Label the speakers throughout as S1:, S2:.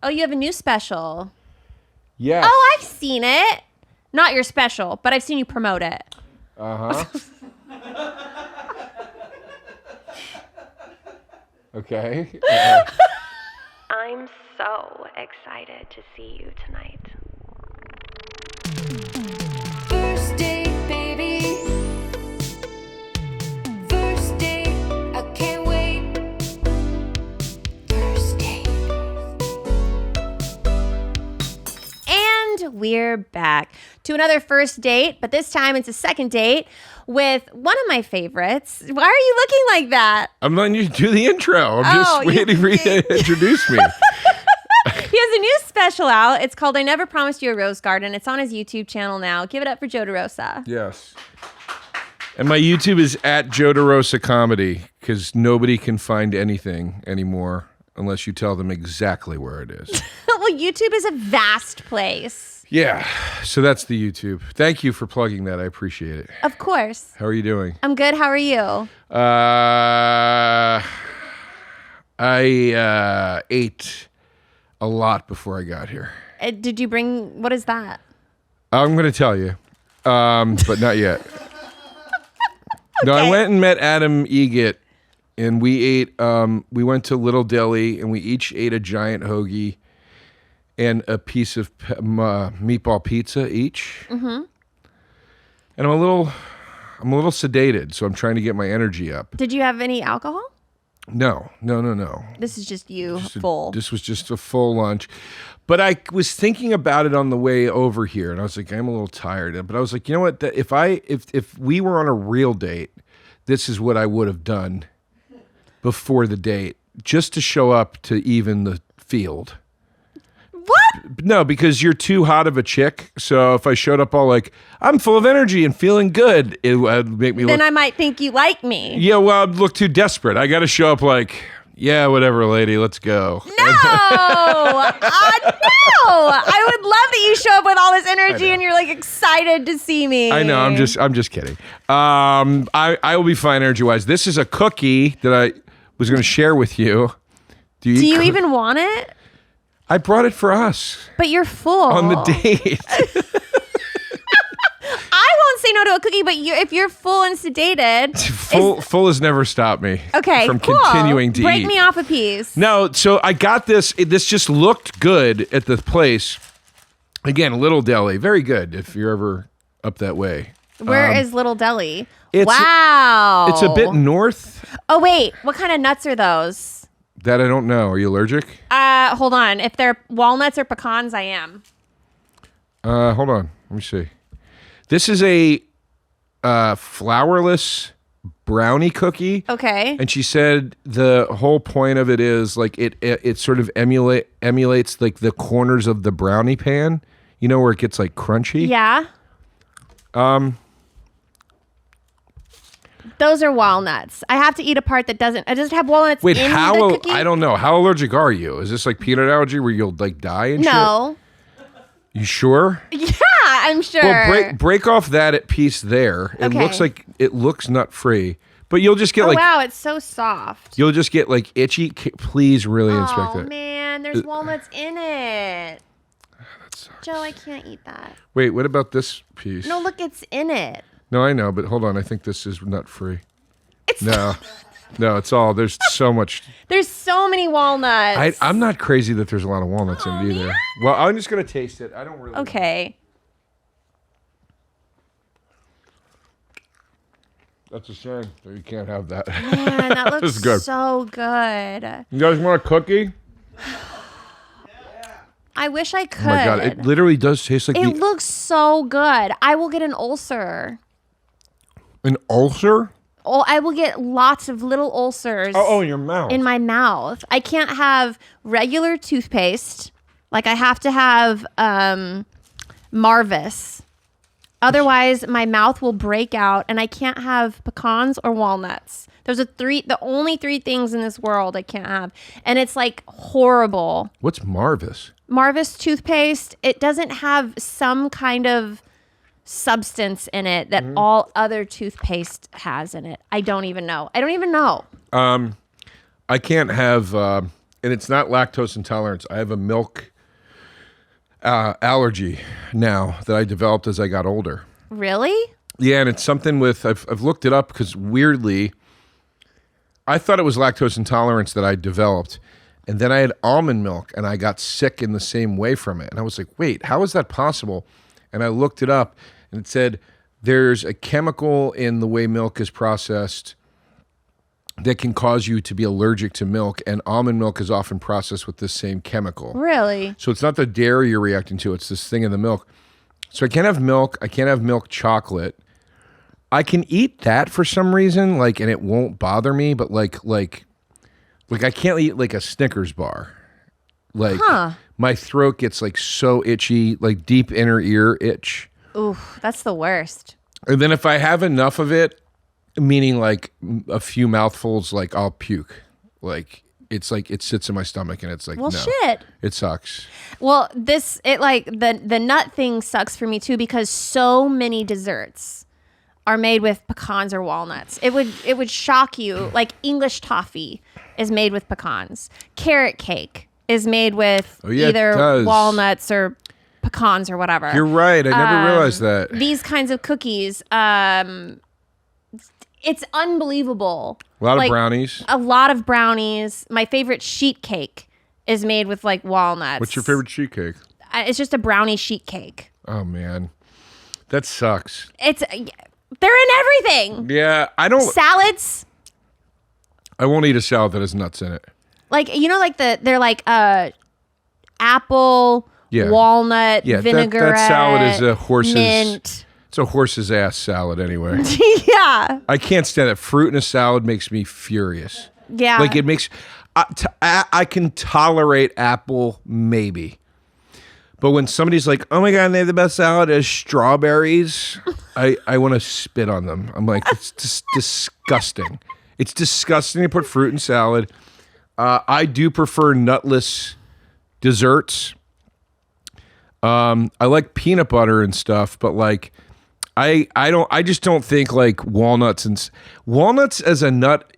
S1: Oh, you have a new special.
S2: Yes.
S1: Oh, I've seen it. Not your special, but I've seen you promote it.
S2: Uh-huh. Okay.
S3: I'm so excited to see you tonight.
S4: First date, baby. First date, I can't wait. First date.
S1: And we're back to another first date, but this time it's a second date with one of my favorites. Why are you looking like that?
S2: I'm letting you do the intro. I'm just waiting for you to introduce me.
S1: He has a new special out. It's called I Never Promised You a Rose Garden. It's on his YouTube channel now. Give it up for Joe DeRosa.
S2: Yes. And my YouTube is at Joe DeRosa Comedy because nobody can find anything anymore unless you tell them exactly where it is.
S1: Well, YouTube is a vast place.
S2: Yeah. So that's the YouTube. Thank you for plugging that. I appreciate it.
S1: Of course.
S2: How are you doing?
S1: I'm good. How are you?
S2: I ate a lot before I got here.
S1: Did you bring, what is that?
S2: I'm going to tell you, but not yet. No, I went and met Adam Egget, and we ate, we went to Little Deli, and we each ate a giant hoagie and a piece of meatball pizza each. Mm-hmm. And I'm a little sedated, so I'm trying to get my energy up.
S1: Did you have any alcohol?
S2: No.
S1: This is just you full.
S2: This was just a full lunch. But I was thinking about it on the way over here, and I was like, I'm a little tired. But I was like, you know what? If we were on a real date, this is what I would have done before the date, just to show up to even the field.
S1: What?
S2: No, because you're too hot of a chick. So if I showed up all like, I'm full of energy and feeling good, it would make me look...
S1: Then I might think you like me.
S2: Yeah, well, I'd look too desperate. I got to show up like, yeah, whatever, lady, let's go.
S1: No! No! I would love that you show up with all this energy and you're like excited to see me.
S2: I know, I'm just kidding. I will be fine energy-wise. This is a cookie that I was going to share with you. Do you
S1: even want it?
S2: I brought it for us.
S1: But you're full.
S2: On the date.
S1: I won't say no to a cookie, but if you're full and sedated.
S2: Full has never stopped me from
S1: cool.
S2: continuing to
S1: Break
S2: eat.
S1: me off a piece.
S2: No, so I got this. This just looked good at the place. Again, Little Deli. Very good if you're ever up that way.
S1: Where is Little Deli?
S2: It's a bit north.
S1: Oh, wait. What kind of nuts are those?
S2: That I don't know. Are you allergic?
S1: Hold on. If they're walnuts or pecans, I am.
S2: Hold on. Let me see. This is a flourless brownie cookie.
S1: Okay.
S2: And she said the whole point of it is like it sort of emulates like the corners of the brownie pan. You know where it gets like crunchy?
S1: Yeah. Those are walnuts. I have to eat a part that doesn't. Does it have walnuts in the cookie?
S2: I don't know. How allergic are you? Is this like peanut allergy where you'll like die and shit?
S1: No.
S2: You sure?
S1: Yeah, I'm sure.
S2: Well, break off that piece there. It looks nut free, but you'll just get
S1: wow, it's so soft.
S2: You'll just get like itchy. Please really inspect it.
S1: Oh man, there's walnuts in it.
S2: That sucks.
S1: Joe, I can't eat that.
S2: Wait, what about this piece?
S1: No, look, it's in it.
S2: No, I know, but hold on. I think this is nut free.
S1: It's
S2: No, it's all. There's so much.
S1: There's so many walnuts.
S2: I'm not crazy that there's a lot of walnuts in it either.
S1: Man.
S2: Well, I'm just gonna taste it. I don't really.
S1: Okay.
S2: That's a shame that you can't have that.
S1: Man, that looks
S2: good.
S1: so good.
S2: You guys want a cookie?
S1: I wish I could.
S2: Oh my god, it literally does taste like.
S1: It looks so good. I will get an ulcer.
S2: An ulcer?
S1: Oh, I will get lots of little ulcers.
S2: Oh, in your mouth.
S1: In my mouth. I can't have regular toothpaste. Like I have to have Marvis. Otherwise, my mouth will break out, and I can't have pecans or walnuts. Those are the only three things in this world I can't have, and it's like horrible.
S2: What's Marvis?
S1: Marvis toothpaste. It doesn't have some kind of substance in it that all other toothpaste has in it. I don't even know.
S2: I can't have and it's not lactose intolerance. I have a milk allergy now that I developed as I got older.
S1: Really?
S2: Yeah, and it's something with I've looked it up because weirdly, I thought it was lactose intolerance that I developed, and then I had almond milk, and I got sick in the same way from it. And I was like, wait, how is that possible? And I looked it up, and it said there's a chemical in the way milk is processed that can cause you to be allergic to milk, and almond milk is often processed with this same chemical.
S1: Really?
S2: So it's not the dairy you're reacting to, it's this thing in the milk. So I can't have milk, I can't have milk chocolate. I can eat that for some reason, like, and it won't bother me, but like I can't eat like a Snickers bar. Like my throat gets like so itchy, like deep inner ear itch.
S1: Ooh, that's the worst.
S2: And then if I have enough of it, meaning like a few mouthfuls, like I'll puke. Like it's like it sits in my stomach and it's like,
S1: well,
S2: no,
S1: shit.
S2: It sucks.
S1: Well, the nut thing sucks for me too because so many desserts are made with pecans or walnuts. It would shock you. Like English toffee is made with pecans. Carrot cake is made with either walnuts or pecans or whatever.
S2: You're right. I never realized that.
S1: These kinds of cookies, it's unbelievable.
S2: A lot of brownies.
S1: A lot of brownies. My favorite sheet cake is made with like walnuts.
S2: What's your favorite sheet cake?
S1: It's just a brownie sheet cake.
S2: Oh man, that sucks.
S1: They're in everything.
S2: Yeah, I don't.
S1: Salads.
S2: I won't eat a salad that has nuts in it.
S1: Like they're like apple, walnut, vinaigrette.
S2: That salad is a horse's
S1: mint.
S2: It's a horse's ass salad anyway.
S1: Yeah.
S2: I can't stand it. Fruit in a salad makes me furious.
S1: Yeah.
S2: Like it makes. I can tolerate apple maybe. But when somebody's like, oh my God, they have the best salad as strawberries, I want to spit on them. I'm like, it's just disgusting. It's disgusting to put fruit in salad. I do prefer nutless desserts. I like peanut butter and stuff, but like, I just don't think like walnuts as a nut,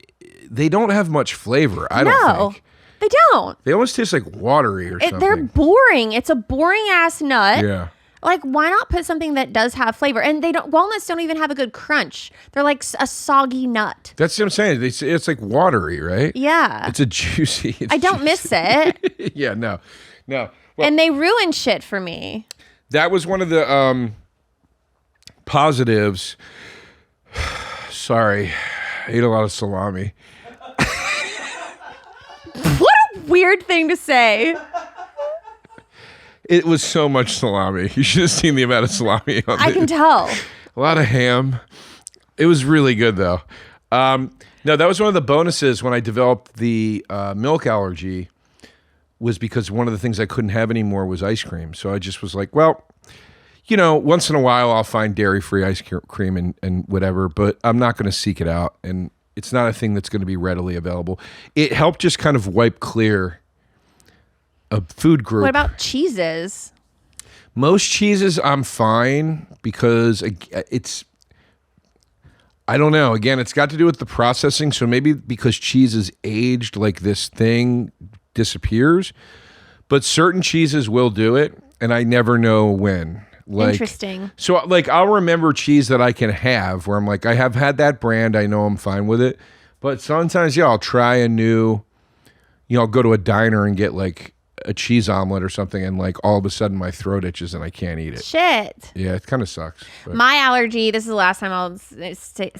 S2: they don't have much flavor. I don't think.
S1: They don't.
S2: They almost taste like watery or something.
S1: They're boring. It's a boring ass nut.
S2: Yeah.
S1: Like, why not put something that does have flavor? And walnuts don't even have a good crunch. They're like a soggy nut.
S2: That's what I'm saying. It's like watery, right?
S1: Yeah.
S2: It's a juicy.
S1: I don't miss it.
S2: Yeah, no. Well,
S1: and they ruin shit for me.
S2: That was one of the positives. Sorry. I ate a lot of salami.
S1: What a weird thing to say.
S2: It was so much salami. You should have seen the amount of salami on
S1: I can tell.
S2: A lot of ham. It was really good, though. No, that was one of the bonuses when I developed the milk allergy, was because one of the things I couldn't have anymore was ice cream. So I just was like, well, you know, once in a while I'll find dairy-free ice cream and whatever, but I'm not going to seek it out. And it's not a thing that's going to be readily available. It helped just kind of wipe clear a food group.
S1: What about cheeses?
S2: Most cheeses I'm fine because it's, I don't know. Again, it's got to do with the processing. So maybe because cheese is aged, like this thing disappears. But certain cheeses will do it, and I never know when. Like,
S1: interesting.
S2: So like I'll remember cheese that I can have where I'm like, I have had that brand, I know I'm fine with it. But sometimes, I'll try a new, I'll go to a diner and get like a cheese omelet or something, and like all of a sudden my throat itches and I can't eat it.
S1: Shit.
S2: Yeah, it kind of sucks. But.
S1: My allergy, this is the last time I'll say,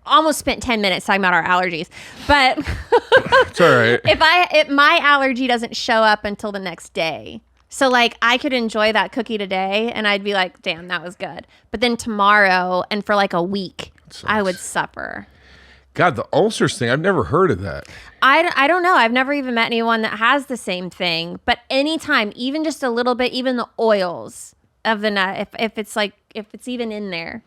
S1: almost spent 10 minutes talking about our allergies, but
S2: it's all right.
S1: If my allergy doesn't show up until the next day. So like I could enjoy that cookie today and I'd be like, damn, that was good. But then tomorrow and for like a week, I would suffer.
S2: God, the ulcers thing, I've never heard of that.
S1: I don't know. I've never even met anyone that has the same thing. But anytime, even just a little bit, even the oils of the nut, if it's even in there.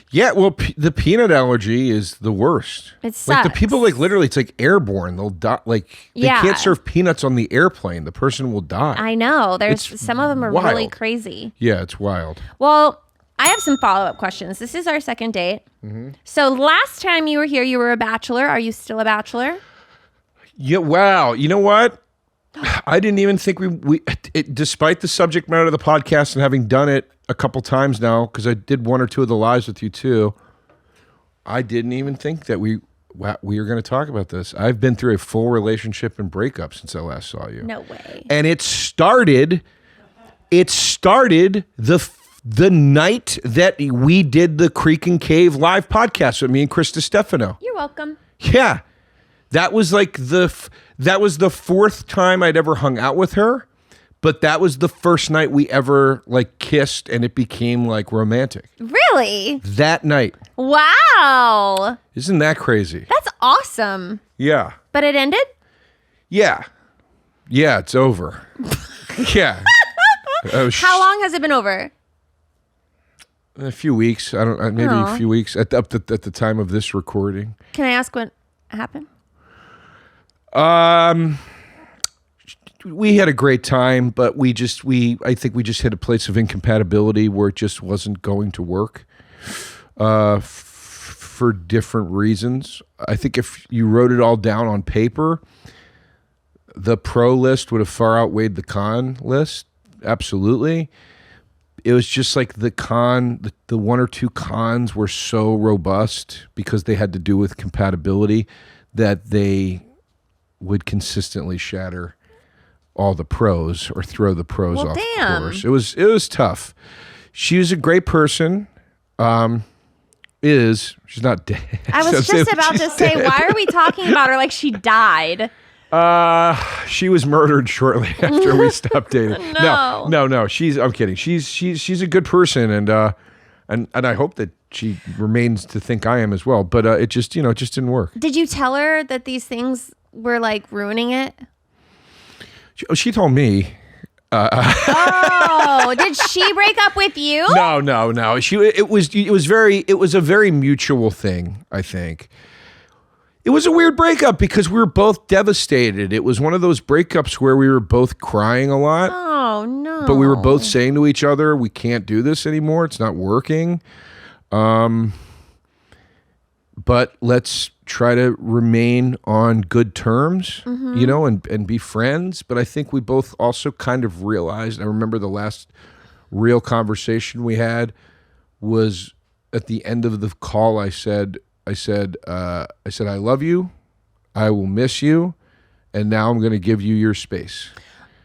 S2: Yeah, well, the peanut allergy is the worst.
S1: It sucks.
S2: Like the people, like literally, it's like airborne. They'll die. Like they can't serve peanuts on the airplane. The person will die.
S1: I know. Some of them are
S2: wild.
S1: really crazy.
S2: Yeah, it's wild.
S1: Well, I have some follow-up questions. This is our second date. Mm-hmm. So last time you were here, you were a bachelor. Are you still a bachelor?
S2: Yeah. Wow. You know what? I didn't even think despite the subject matter of the podcast and having done it a couple times now, because I did one or two of the lives with you too, I didn't even think that we were going to talk about this. I've been through a full relationship and breakup since I last saw you.
S1: No way.
S2: And it started the night that we did the Creek and Cave live podcast with me and Chris DiStefano.
S1: You're welcome.
S2: Yeah. That was like that was the fourth time I'd ever hung out with her, but that was the first night we ever like kissed and it became like romantic.
S1: Really?
S2: That night.
S1: Wow.
S2: Isn't that crazy?
S1: That's awesome.
S2: Yeah.
S1: But it ended?
S2: Yeah. Yeah, it's over. Yeah.
S1: How long has it been over?
S2: A few weeks. I don't. Maybe
S1: Aw.
S2: a few weeks at the time of this recording.
S1: Can I ask what happened?
S2: We had a great time, but I think we just hit a place of incompatibility where it just wasn't going to work, for different reasons. I think if you wrote it all down on paper, the pro list would have far outweighed the con list. Absolutely. It was just like the one or two cons were so robust because they had to do with compatibility that they would consistently shatter all the pros or throw the pros off
S1: damn.
S2: course. It was tough. She was a great person. She's not dead.
S1: I was just about to say, why are we talking about her like she died?
S2: She was murdered shortly after we stopped dating.
S1: No.
S2: No. I'm kidding. She's a good person, and I hope that she remains to think I am as well. But it just didn't work.
S1: Did you tell her that these things were like ruining it?
S2: She told me.
S1: Oh, did she break up with you?
S2: No. It was a very mutual thing, I think. It was a weird breakup because we were both devastated. It was one of those breakups where we were both crying a lot.
S1: Oh, no.
S2: But we were both saying to each other, we can't do this anymore. It's not working. But let's try to remain on good terms, and be friends. But I think we both also kind of realized, I remember the last real conversation we had was at the end of the call. I said, I love you. I will miss you. And now I'm going to give you your space.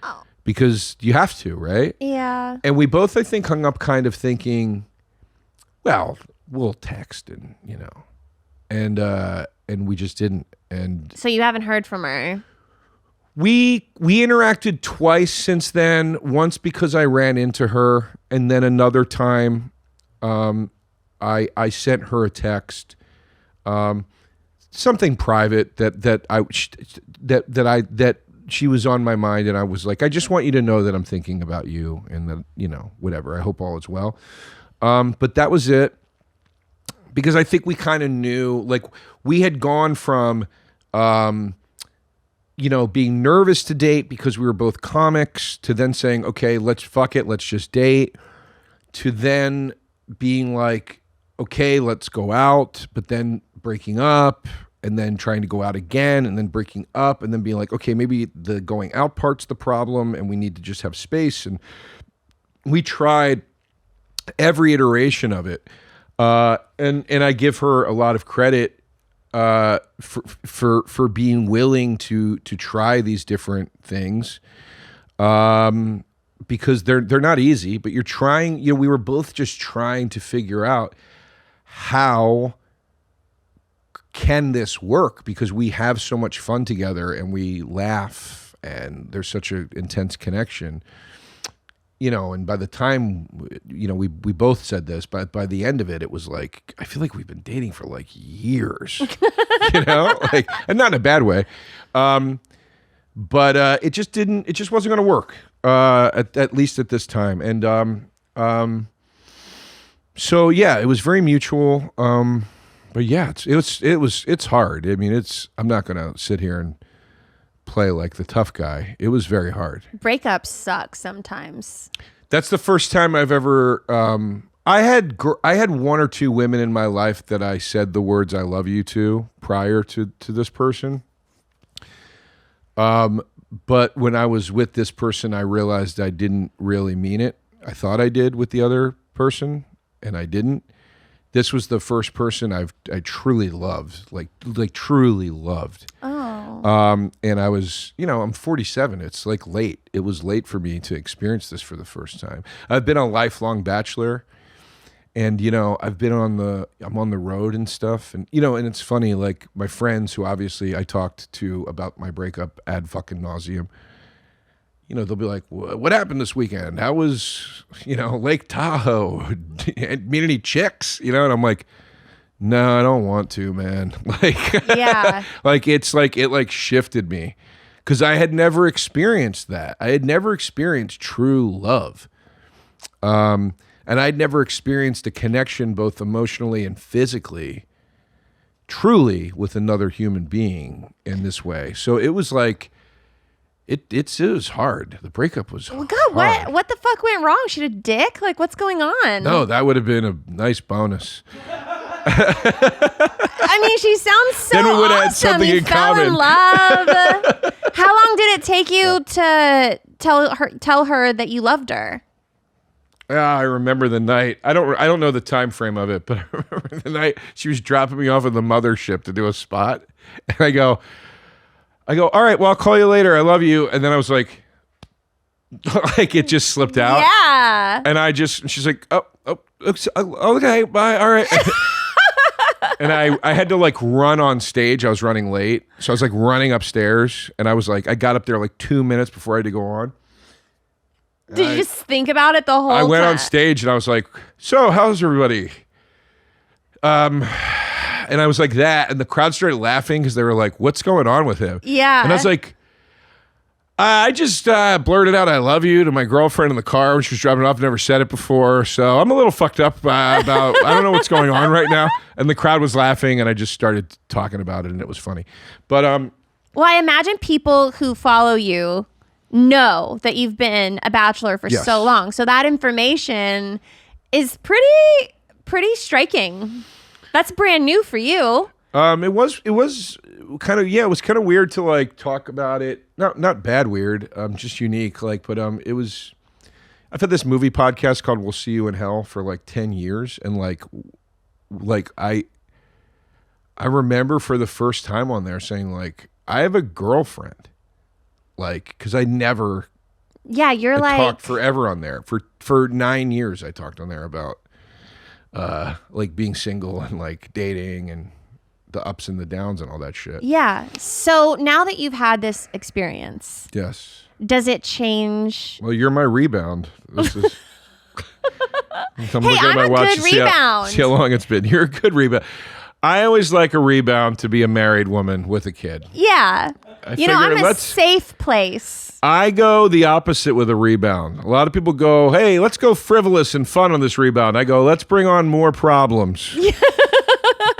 S1: Oh.
S2: Because you have to, right?
S1: Yeah.
S2: And we both, I think, hung up kind of thinking, well, we'll text and we just didn't. And
S1: So you haven't heard from her?
S2: we interacted twice since then. Once because I ran into her, and then another time, I sent her a text, something private that she was on my mind, and I was like, I just want you to know that I'm thinking about you, and that whatever. I hope all is well. But that was it. Because I think we kind of knew, like, we had gone from, being nervous to date because we were both comics, to then saying, okay, let's just date, to then being like, okay, let's go out, but then breaking up, and then trying to go out again, and then breaking up, and then being like, okay, maybe the going out part's the problem, and we need to just have space. And we tried every iteration of it. And I give her a lot of credit for being willing to try these different things, because they're not easy. But you're trying. We were both just trying to figure out how can this work, because we have so much fun together and we laugh and there's such an intense connection. And by the time, we both said this, but by the end of it, it was like, I feel like we've been dating for like years, and not in a bad way. But it just wasn't going to work, at least at this time. And so yeah, it was very mutual. But yeah, it's hard. I mean, I'm not going to sit here and play like the tough guy. It was very hard.
S1: Breakups suck sometimes.
S2: That's the first time I've ever. I had one or two women in my life that I said the words "I love you" to prior to this person. But when I was with this person, I realized I didn't really mean it. I thought I did with the other person, and I didn't. This was the first person I truly loved, like truly loved.
S1: Oh.
S2: And I was, I'm 47. It's like late. It was late for me to experience this for the first time. I've been a lifelong bachelor, and I'm on the road and stuff, and and it's funny. Like my friends, who obviously I talked to about my breakup ad fucking nauseum. They'll be like, "What happened this weekend? How was, Lake Tahoe? Meet any chicks?" And I'm like, "No, I don't want to, man." Like,
S1: Yeah.
S2: like it's like it shifted me, because I had never experienced that. I had never experienced true love, and I'd never experienced a connection, both emotionally and physically, truly with another human being in this way. So it was like. It was hard. The breakup was
S1: Well, God,
S2: hard.
S1: what the fuck went wrong? She had a dick? Like, what's going on?
S2: No, that would have been a nice bonus.
S1: I mean, she sounds so
S2: Then we would have had
S1: awesome.
S2: something
S1: You
S2: in
S1: fell in
S2: common.
S1: love. How long did it take you to tell her that you loved her?
S2: I remember the night. I don't know the time frame of it, but I remember the night she was dropping me off at the mothership to do a spot, and I go, all right, well, I'll call you later. I love you. And then I was like it just slipped out.
S1: Yeah.
S2: And she's like, oh, okay, bye, all right. And I had to run on stage. I was running late. So I was running upstairs, and I got up there 2 minutes before I had to go on.
S1: Did you just think about it the whole time?
S2: I went on stage, and I was like, so how's everybody? And I was like that, and the crowd started laughing because they were like, what's going on with him?
S1: Yeah.
S2: And I was like, I just blurted out I love you to my girlfriend in the car when she was driving off. Never said it before, so I'm a little fucked up about, I don't know what's going on right now. And the crowd was laughing, and I just started talking about it, and it was funny. But
S1: well, I imagine people who follow you know that you've been a bachelor for
S2: Yes.
S1: so long. So that information is pretty striking. That's brand new for you.
S2: it was kind of it was kind of weird to talk about it. Not bad weird, just unique. But it was. I've had this movie podcast called "We'll See You in Hell" for 10 years, and I remember for the first time on there saying I have a girlfriend, because I never.
S1: Yeah, you're
S2: I
S1: like
S2: talked forever on there for 9 years. I talked on there about being single and dating and the ups and the downs and all that shit.
S1: Yeah. So now that you've had this experience,
S2: Yes.
S1: does it change?
S2: Well, you're my rebound. This is. I'm looking at
S1: I'm
S2: my
S1: a
S2: watch
S1: good
S2: to see
S1: rebound.
S2: see how long it's been. You're a good rebound. I always like a rebound to be a married woman with a kid.
S1: Yeah.
S2: I
S1: I'm
S2: figure
S1: a safe place.
S2: I go the opposite with a rebound. A lot of people go, hey, let's go frivolous and fun on this rebound. I go, let's bring on more problems.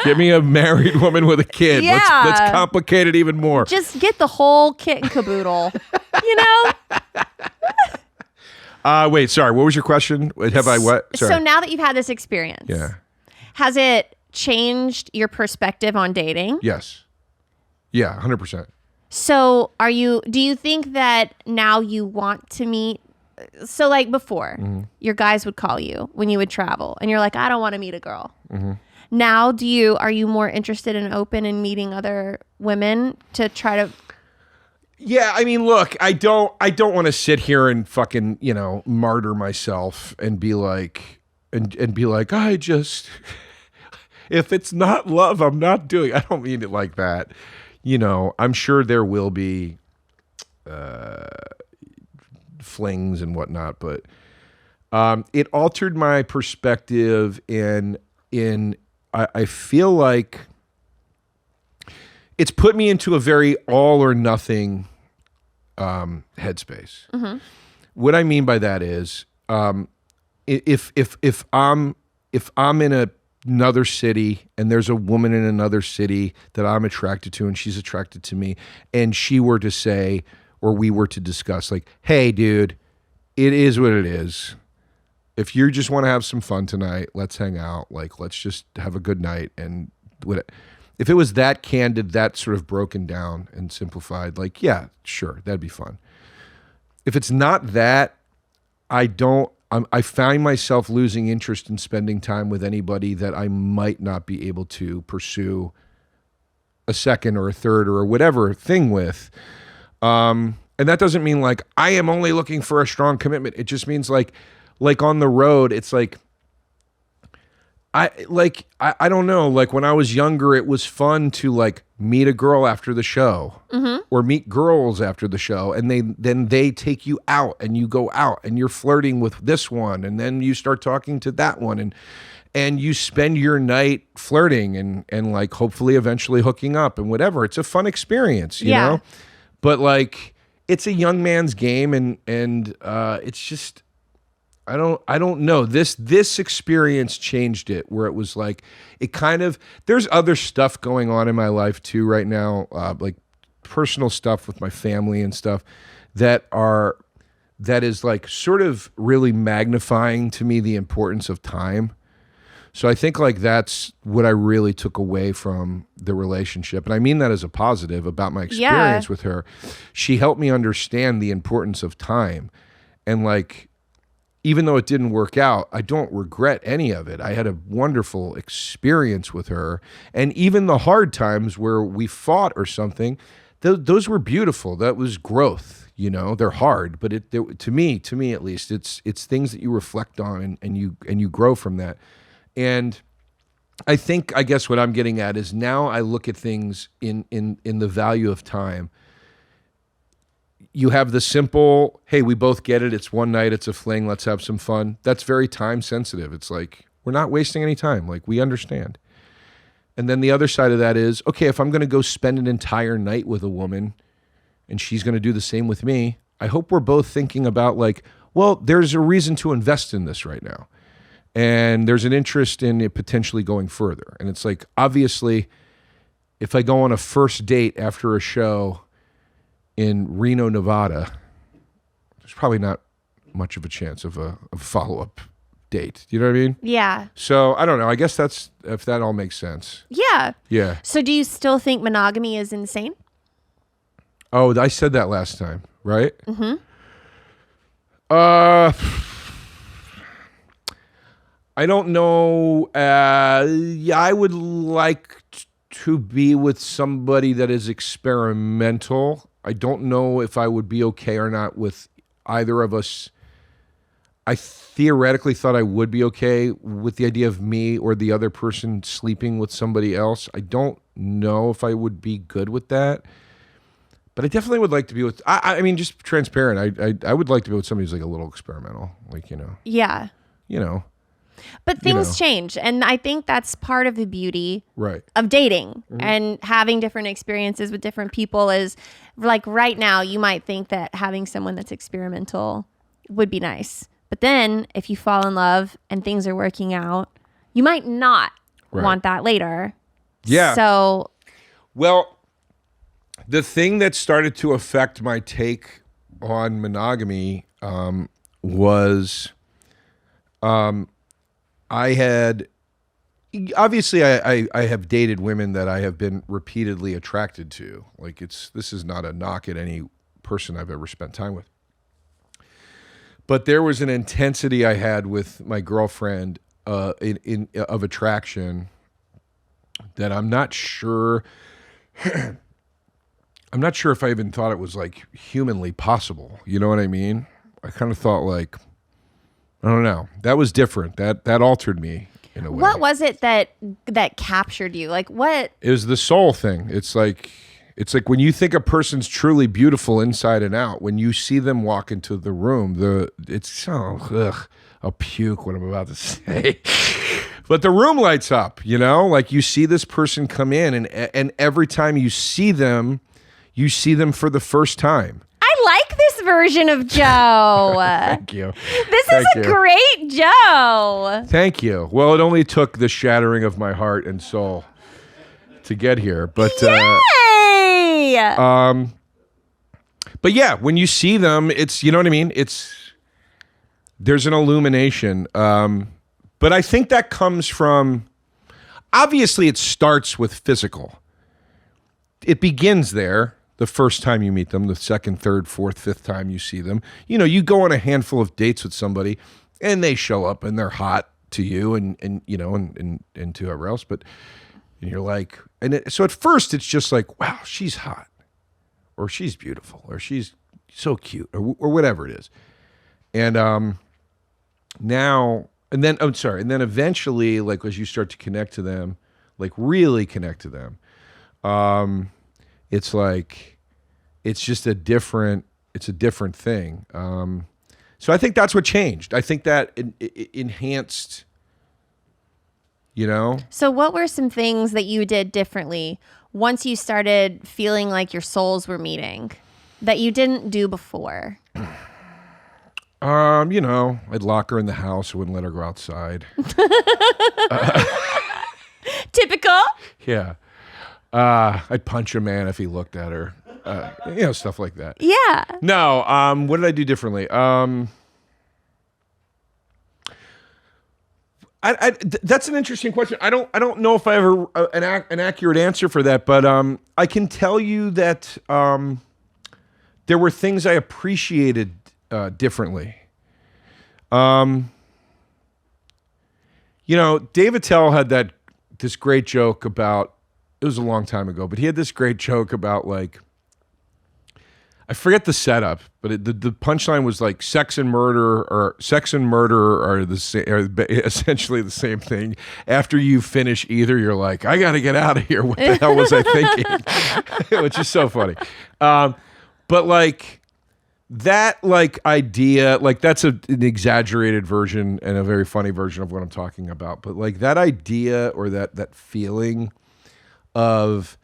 S2: Give me a married woman with a kid.
S1: Yeah.
S2: Let's complicate it even more.
S1: Just get the whole kit and caboodle.
S2: Wait, sorry. What was your question? Have I what? Sorry.
S1: So now that you've had this experience,
S2: Yeah.
S1: has it changed your perspective on dating?
S2: Yes. Yeah, 100%.
S1: So do you think that now you want to meet? So before, your guys would call you when you would travel, and you're like, I don't want to meet a girl.
S2: Mm-hmm.
S1: Now, are you more interested and open in meeting other women to try to?
S2: Yeah, I mean, look, I don't want to sit here and fucking, martyr myself and be like, and be like, I just, if it's not love, I'm not doing. I don't mean it like that. I'm sure there will be flings and whatnot, but it altered my perspective in I feel like it's put me into a very all or nothing headspace.
S1: Mm-hmm.
S2: What I mean by that is, if I'm in another city and there's a woman in another city that I'm attracted to and she's attracted to me, and she were to say, or we were to discuss, hey, dude, it is what it is. If you just want to have some fun tonight, let's hang out. Let's just have a good night and if it was that candid, that sort of broken down and simplified, like, yeah, sure, that'd be fun. If it's not that, I find myself losing interest in spending time with anybody that I might not be able to pursue a second or a third or whatever thing with. And that doesn't mean like I am only looking for a strong commitment. It just means like on the road, it's like, I don't know, like when I was younger, it was fun to like meet a girl after the show or meet girls after the show, and then they take you out and you go out and you're flirting with this one, and then you start talking to that one, and you spend your night flirting and like hopefully eventually hooking up and whatever. It's a fun experience, you know? But like it's a young man's game, and it's just I don't know. This experience changed it, where it was like, it kind of, there's other stuff going on in my life too right now, like personal stuff with my family and stuff that is like sort of really magnifying to me the importance of time. So I think like that's what I really took away from the relationship. And I mean that as a positive about my experience with her. She helped me understand the importance of time. And like, even though it didn't work out, I don't regret any of it. I had a wonderful experience with her. And even the hard times where we fought or something, those were beautiful. That was growth, you know. They're hard, but to me at least, it's things that you reflect on and you grow from that. And I guess what I'm getting at is now I look at things in the value of time. You have the simple, hey, we both get it. It's one night. It's a fling. Let's have some fun. That's very time sensitive. It's like, we're not wasting any time. Like, we understand. And then the other side of that is, okay, if I'm going to go spend an entire night with a woman and she's going to do the same with me, I hope we're both thinking about like, well, there's a reason to invest in this right now. And there's an interest in it potentially going further. And it's like, obviously, if I go on a first date after a show in Reno, Nevada, there's probably not much of a chance of a follow-up date. You know what I mean?
S1: Yeah.
S2: So I don't know. I guess that's, if that all makes sense.
S1: Yeah.
S2: Yeah.
S1: So do you still think monogamy is insane?
S2: Oh, I said that last time, right? Mm-hmm. I don't know. Yeah, I would like to be with somebody that is experimental. I don't know if I would be okay or not with either of us. I theoretically thought I would be okay with the idea of me or the other person sleeping with somebody else. I don't know if I would be good with that. But I definitely would like to be with, I mean, just transparent. I would like to be with somebody who's like a little experimental, like, you know.
S1: Yeah.
S2: You know.
S1: But things change. And I think that's part of the beauty of dating and having different experiences with different people is like right now, you might think that having someone that's experimental would be nice. But then if you fall in love and things are working out, you might not want that later.
S2: Yeah.
S1: So.
S2: Well, the thing that started to affect my take on monogamy was I had, obviously I have dated women that I have been repeatedly attracted to. Like this is not a knock at any person I've ever spent time with. But there was an intensity I had with my girlfriend of attraction that I'm not sure if I even thought it was like humanly possible. You know what I mean? I kind of thought like, I don't know. That was different. That altered me in a way.
S1: What was it that captured you? Like what?
S2: It was the soul thing. It's like when you think a person's truly beautiful inside and out, when you see them walk into the room, I'll puke what I'm about to say. But the room lights up, you know? Like you see this person come in and every time you see them for the first time.
S1: I like this version of Joe.
S2: Thank you.
S1: This is a great Joe.
S2: Thank you. Well, it only took the shattering of my heart and soul to get here, but
S1: Yay!
S2: But yeah, when you see them, it's, you know what I mean? There's an illumination. But I think that comes from, obviously it starts with physical. It begins there the first time you meet them, the second, third, fourth, fifth time you see them. You know, you go on a handful of dates with somebody and they show up and they're hot to you and you know, and to whoever else. But and you're like, so at first it's just like, wow, she's hot or she's beautiful or she's so cute or whatever it is. And now, and then, I'm sorry. And then eventually, like, as you start to connect to them, like really connect to them, it's like, it's just a different thing. So I think that's what changed. I think that it enhanced, you know?
S1: So what were some things that you did differently once you started feeling like your souls were meeting that you didn't do before?
S2: You know, I'd lock her in the house. I wouldn't let her go outside.
S1: Typical.
S2: Yeah. I'd punch a man if he looked at her. You know, stuff like that.
S1: Yeah.
S2: No, what did I do differently? That's an interesting question. I don't know if I have an accurate answer for that, but I can tell you that there were things I appreciated differently. You know, Dave Attell had this great joke about, it was a long time ago, but he had this great joke about, like, I forget the setup, but the punchline was like sex and murder are essentially the same thing. After you finish either, you're like, I got to get out of here. What the hell was I thinking? Which is so funny. But like that, like idea, like that's an exaggerated version and a very funny version of what I'm talking about. But like that idea or that feeling of,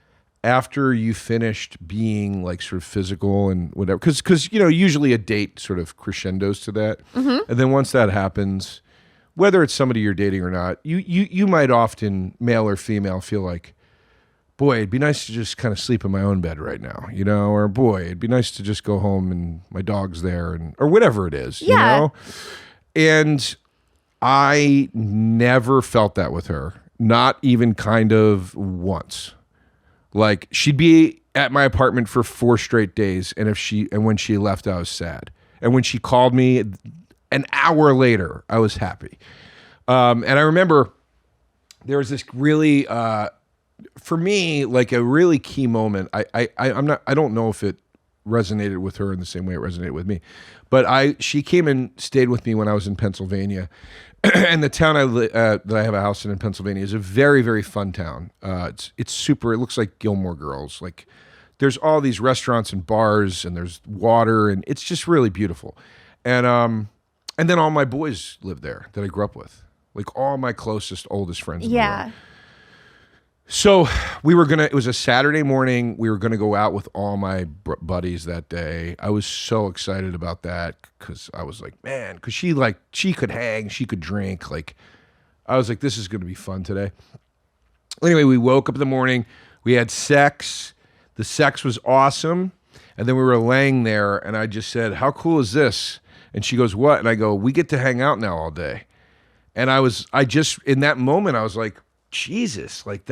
S2: after you finished being like sort of physical and whatever, because you know, usually a date sort of crescendos to that. Mm-hmm. And then once that happens, whether it's somebody you're dating or not, you might often, male or female, feel like, boy, it'd be nice to just kind of sleep in my own bed right now, you know, or boy, it'd be nice to just go home and my dog's there, or whatever it is, you know? And I never felt that with her, not even kind of once. Like, she'd be at my apartment for 4 straight days, and when she left, I was sad. And when she called me an hour later, I was happy. And I remember there was this really, for me, like a really key moment. I don't know if it resonated with her in the same way it resonated with me, but she came and stayed with me when I was in Pennsylvania. And the town that I have a house in Pennsylvania is a very, very fun town. It's super. It looks like Gilmore Girls. Like, there's all these restaurants and bars, and there's water, and it's just really beautiful. And then all my boys live there that I grew up with, like all my closest, oldest friends.
S1: Yeah.
S2: So it was a Saturday morning. We were going to go out with all my buddies that day. I was so excited about that because I was like, man, because she could hang, she could drink. Like, I was like, this is going to be fun today. Anyway, we woke up in the morning. We had sex. The sex was awesome. And then we were laying there and I just said, how cool is this? And she goes, what? And I go, we get to hang out now all day. And in that moment, I was like, Jesus, like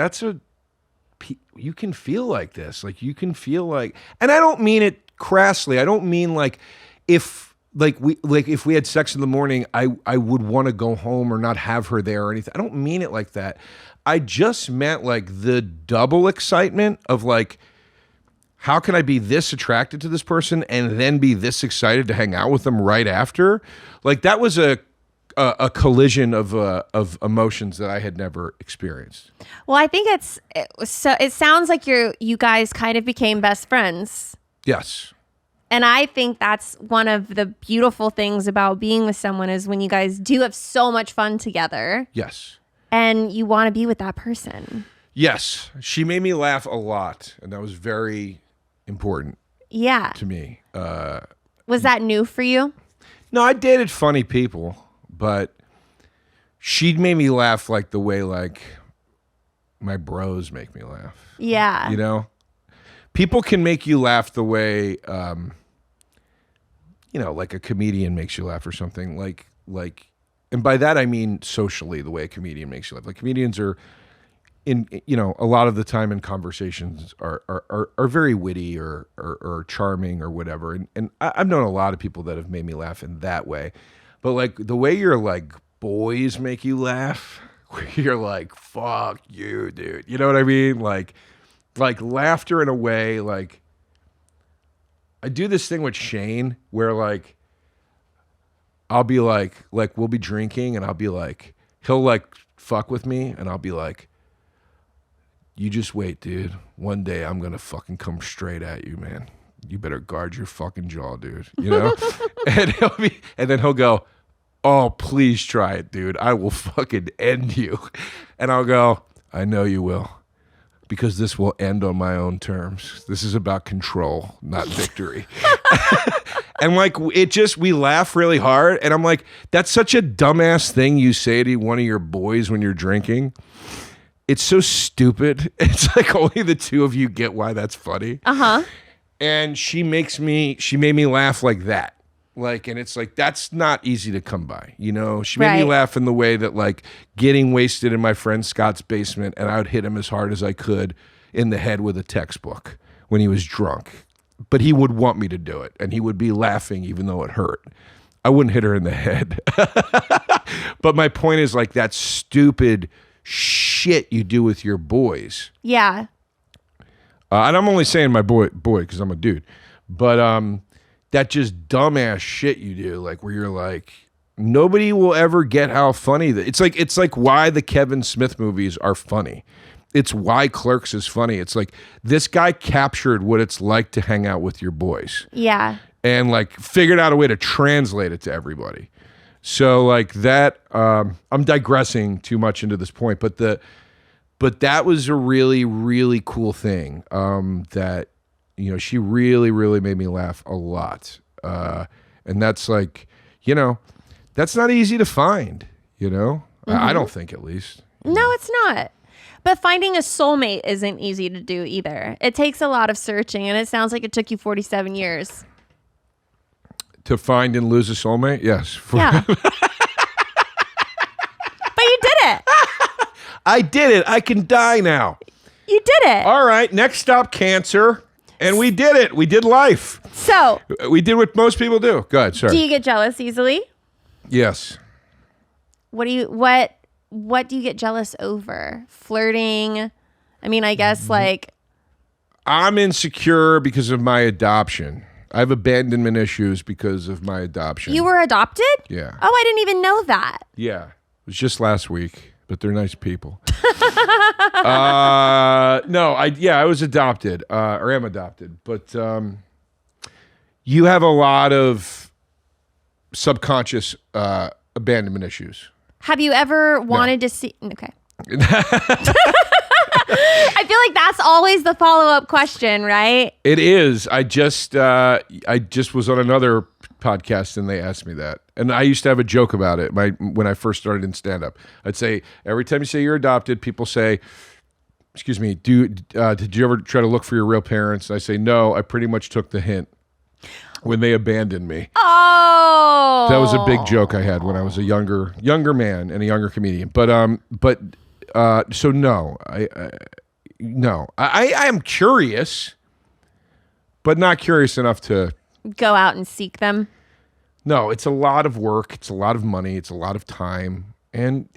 S2: you can feel like this. Like, you can feel like, and I don't mean it crassly. I don't mean like if we had sex in the morning, I would want to go home or not have her there or anything. I don't mean it like that. I just meant like the double excitement of like, how can I be this attracted to this person and then be this excited to hang out with them right after? Like, that was a collision of emotions that I had never experienced.
S1: Well, I think it sounds like you guys kind of became best friends.
S2: Yes.
S1: And I think that's one of the beautiful things about being with someone is when you guys do have so much fun together.
S2: Yes.
S1: And you want to be with that person.
S2: Yes. She made me laugh a lot, and that was very important.
S1: Yeah.
S2: To me.
S1: Was that new for you?
S2: No, I dated funny people. But she'd made me laugh like the way like my bros make me laugh.
S1: Yeah.
S2: You know? People can make you laugh the way, you know, like a comedian makes you laugh or something. Like, and by that I mean socially, the way a comedian makes you laugh. Like, comedians are a lot of the time in conversations are very witty or charming or whatever. And I've known a lot of people that have made me laugh in that way. But like the way your like boys make you laugh, where you're like, fuck you, dude. You know what I mean? Like laughter in a way, like I do this thing with Shane where like I'll be like we'll be drinking and I'll be like, he'll like fuck with me and I'll be like, you just wait, dude. One day I'm gonna fucking come straight at you, man. You better guard your fucking jaw, dude. You know? and then he'll go, oh, please try it, dude. I will fucking end you. And I'll go, I know you will. Because this will end on my own terms. This is about control, not victory. And like we laugh really hard. And I'm like, that's such a dumbass thing you say to one of your boys when you're drinking. It's so stupid. It's like only the two of you get why that's funny. And she made me laugh like that. Like, and it's like, that's not easy to come by, you know? She made me laugh in the way that like getting wasted in my friend Scott's basement and I would hit him as hard as I could in the head with a textbook when he was drunk. But he would want me to do it and he would be laughing even though it hurt. I wouldn't hit her in the head. But my point is like that stupid shit you do with your boys.
S1: Yeah.
S2: And I'm only saying my boy because I'm a dude. But that just dumbass shit you do, like where you're like, nobody will ever get how funny that it's like why the Kevin Smith movies are funny. It's why Clerks is funny. It's like this guy captured what it's like to hang out with your boys. Yeah. And like figured out a way to translate it to everybody. So like that, I'm digressing too much into this point, but that was a really, really cool thing that, you know, she really, really made me laugh a lot. And that's like, you know, that's not easy to find, you know? I don't think, at least.
S1: No, it's not. But finding a soulmate isn't easy to do either. It takes a lot of searching, and it sounds like it took you 47 years.
S2: To find and lose a soulmate? Yes.
S1: Yeah. But you did it.
S2: I did it. I can die now.
S1: You did it.
S2: All right. Next stop, cancer. And we did it. We did life.
S1: So.
S2: We did what most people do. Go ahead. Sorry.
S1: Do you get jealous easily?
S2: Yes.
S1: What do you get jealous over? Flirting? I mean, I guess like.
S2: I'm insecure because of my adoption. I have abandonment issues because of my adoption.
S1: You were adopted?
S2: Yeah.
S1: Oh, I didn't even know that.
S2: Yeah. It was just last week, but they're nice people. No, I was adopted, or am adopted, but you have a lot of subconscious abandonment issues.
S1: Have you ever wanted to see? Okay. I feel like that's always the follow-up question, right?
S2: It is. I just was on another podcast and they asked me that. And I used to have a joke about it when I first started in stand-up. I'd say, every time you say you're adopted, people say, excuse me, did you ever try to look for your real parents? And I say, no, I pretty much took the hint when they abandoned me.
S1: Oh.
S2: That was a big joke I had when I was a younger man and a younger comedian. So no, I am curious, but not curious enough to
S1: go out and seek them.
S2: No, it's a lot of work. It's a lot of money. It's a lot of time. And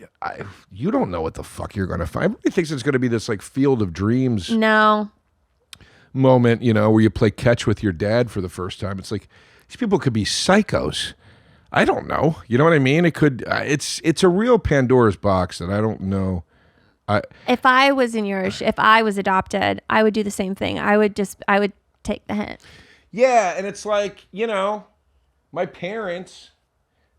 S2: you don't know what the fuck you're going to find. Everybody thinks it's going to be this like field of dreams.
S1: No.
S2: Moment, you know, where you play catch with your dad for the first time. It's like, these people could be psychos. I don't know. You know what I mean? It could, it's a real Pandora's box that I don't know.
S1: If I was if I was adopted, I would do the same thing. I would take the hint.
S2: Yeah. And it's like, you know, my parents,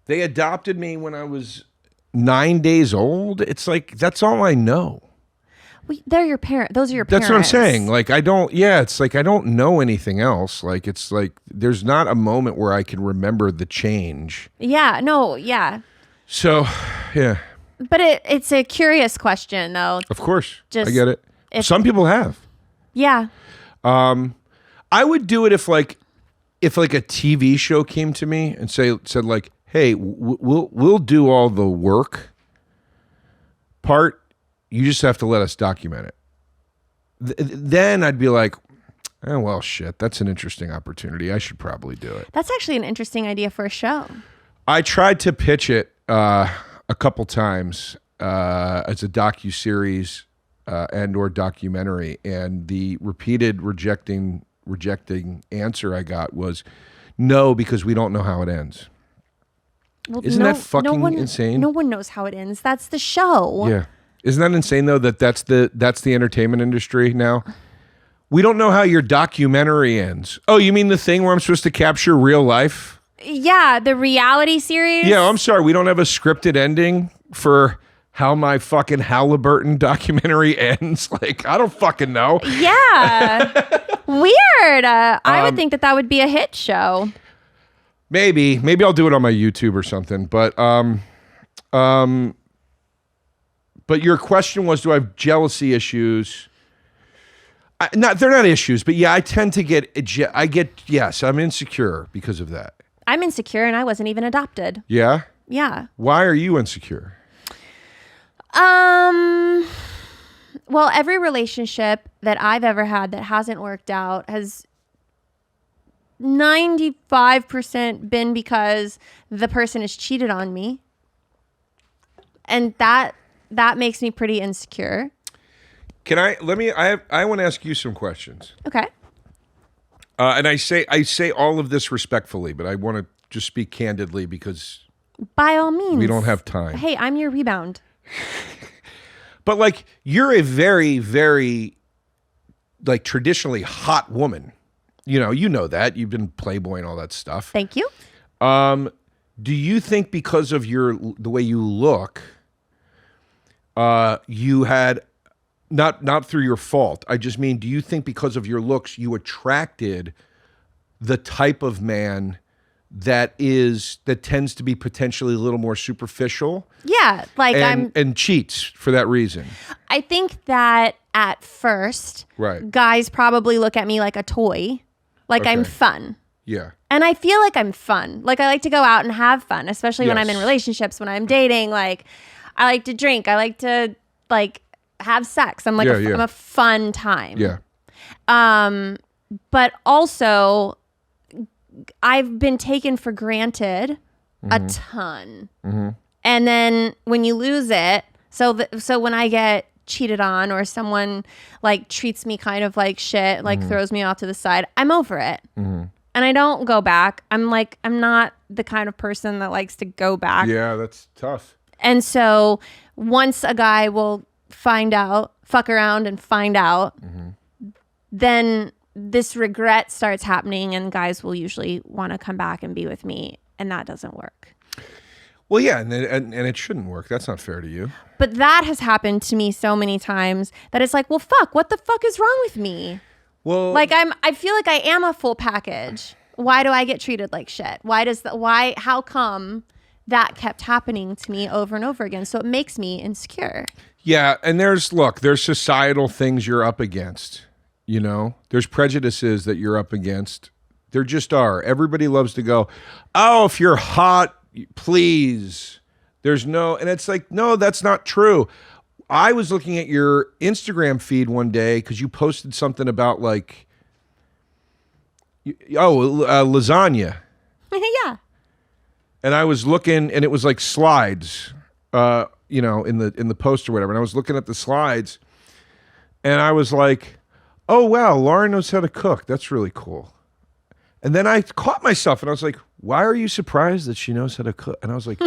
S2: they adopted me when I was 9 days old. It's like, that's all I know.
S1: They're your parents. Those are your parents.
S2: That's what I'm saying. Like, it's like, I don't know anything else. Like, it's like, there's not a moment where I can remember the change.
S1: Yeah. No. Yeah.
S2: So, yeah.
S1: But it's a curious question, though.
S2: Of course.
S1: Just
S2: I get it. Some people have.
S1: Yeah.
S2: I would do it if a TV show came to me and said like, hey, we'll do all the work part you just have to let us document it. Then I'd be like, oh, well, shit, that's an interesting opportunity. I should probably do it.
S1: That's actually an interesting idea for a show.
S2: I tried to pitch it a couple times as a docuseries and or documentary, and the repeated rejecting answer I got was no, because we don't know how it ends.
S1: Well,
S2: Isn't that fucking insane?
S1: No one knows how it ends. That's the show.
S2: Yeah. Isn't that insane though that's the entertainment industry now? We don't know how your documentary ends. Oh, you mean the thing where I'm supposed to capture real life?
S1: Yeah, the reality series.
S2: Yeah, I'm sorry. We don't have a scripted ending for how my fucking Halliburton documentary ends. Like, I don't fucking know.
S1: Yeah. Weird. I would think that would be a hit show.
S2: Maybe I'll do it on my YouTube or something. But your question was, do I have jealousy issues? They're not issues, but yeah, I tend to yes, I'm insecure because of that.
S1: I'm insecure and I wasn't even adopted.
S2: Yeah?
S1: Yeah.
S2: Why are you insecure?
S1: Well, every relationship that I've ever had that hasn't worked out has 95% been because the person has cheated on me. And that makes me pretty insecure.
S2: I want to ask you some questions.
S1: Okay.
S2: And I say all of this respectfully, but I want to just speak candidly because
S1: by all means.
S2: We don't have time.
S1: Hey, I'm your rebound.
S2: But like, you're a very, very like traditionally hot woman. You know that. You've been Playboy and all that stuff.
S1: Thank you.
S2: Do you think because of the way you look, you had not through your fault? I just mean, do you think because of your looks you attracted the type of man that tends to be potentially a little more superficial?
S1: Yeah, like
S2: and cheats for that reason.
S1: I think that at first,
S2: right,
S1: guys probably look at me like a toy, like
S2: okay.
S1: I'm fun.
S2: Yeah.
S1: And I feel like I'm fun. Like I like to go out and have fun, especially when I'm in relationships, when I'm dating. Like I like to drink. I like to like have sex. I'm like I'm a fun time.
S2: Yeah.
S1: But also I've been taken for granted a ton. Mm-hmm. And then when you lose it, so when I get cheated on or someone like treats me kind of like shit, like throws me off to the side, I'm over it. Mm-hmm. And I don't go back. I'm not the kind of person that likes to go back.
S2: Yeah, that's tough.
S1: And so once a guy will fuck around and find out, then this regret starts happening and guys will usually want to come back and be with me, and that doesn't work.
S2: Well, yeah, and it shouldn't work. That's not fair to you.
S1: But that has happened to me so many times that it's like, well, fuck, what the fuck is wrong with me?
S2: Well,
S1: like I feel like I am a full package. Why do I get treated like shit? How come that kept happening to me over and over again? So it makes me insecure.
S2: Yeah, and there's societal things you're up against. You know, there's prejudices that you're up against. There just are. Everybody loves to go, oh, if you're hot, please. And it's like, no, that's not true. I was looking at your Instagram feed one day because you posted something about like, lasagna.
S1: Yeah.
S2: And I was looking, and it was like slides, in the post or whatever. And I was looking at the slides, and I was like, oh wow, Lauren knows how to cook. That's really cool. And then I caught myself, and I was like, why are you surprised that she knows how to cook? And I was like,